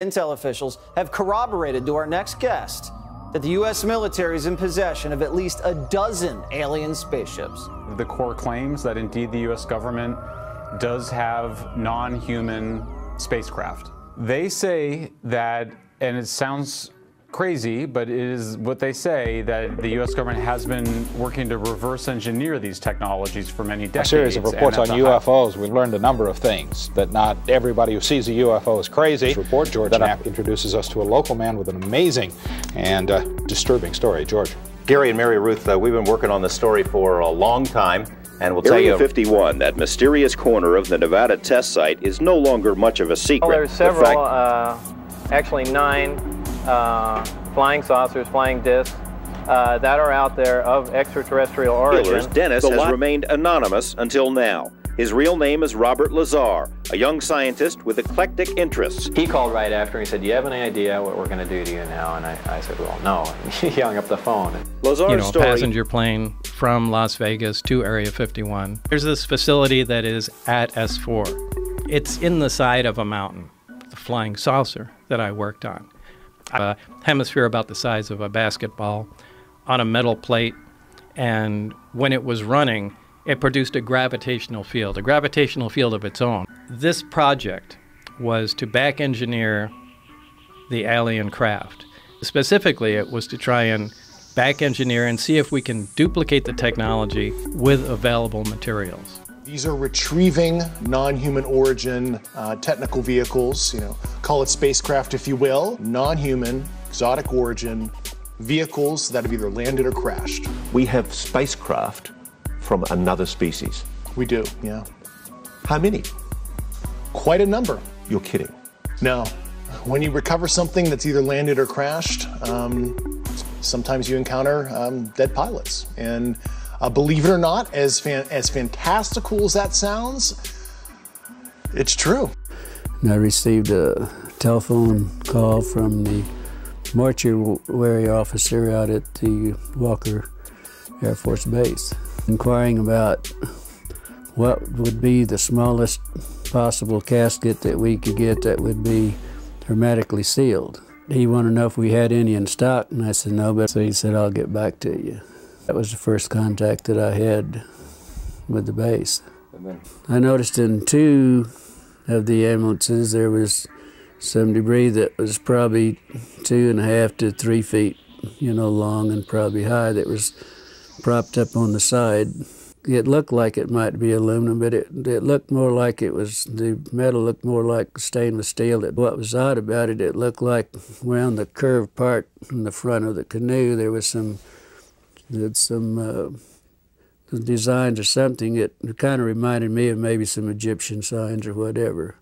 Intel officials have corroborated to our next guest that the U.S. military is in possession of at least a dozen alien spaceships. The core claims that indeed the U.S. government does have non-human spacecraft. They say that, and it sounds crazy, but it is what they say, that the U.S. government has been working to reverse engineer these technologies for many decades. A series of reports on UFOs, we learned a number of things. That not everybody who sees a UFO is crazy. This report, George Knapp introduces us to a local man with an amazing and disturbing story. George. Gary and Mary Ruth, we've been working on this story for a long time, and we'll tell you... Area 51, that mysterious corner of the Nevada test site, is no longer much of a secret. Well, there's several, actually 9 flying saucers, flying discs, that are out there of extraterrestrial origin. Dennis has remained anonymous until now. His real name is Robert Lazar, a young scientist with eclectic interests. He called right after and he said, "Do you have any idea what we're going to do to you now?" And I said, "Well, no." And he hung up the phone. Lazar's story... passenger plane from Las Vegas to Area 51. There's this facility that is at S4. It's in the side of a mountain, the flying saucer that I worked on. A hemisphere about the size of a basketball on a metal plate, and when it was running, it produced a gravitational field of its own. This project was to back engineer the alien craft. Specifically, it was to try and back engineer and see if we can duplicate the technology with available materials. These are retrieving non-human origin technical vehicles, call it spacecraft if you will, non-human, exotic origin vehicles that have either landed or crashed. We have spacecraft from another species. We do, yeah. How many? Quite a number. You're kidding. No. When you recover something that's either landed or crashed, sometimes you encounter dead pilots. And believe it or not, as fantastical as that sounds, it's true. And I received a telephone call from the mortuary officer out at the Walker Air Force Base, inquiring about what would be the smallest possible casket that we could get that would be hermetically sealed. He wanted to know if we had any in stock, and I said no, but so he said, "I'll get back to you." That was the first contact that I had with the base. I noticed in 2 of the ambulances there was some debris that was probably 2.5 to 3 feet, long and probably high, that was propped up on the side. It looked like it might be aluminum, but it looked more like the metal looked more like stainless steel. What was odd about it, it looked like around the curved part in the front of the canoe, there was some designs or something. It kind of reminded me of maybe some Egyptian signs or whatever.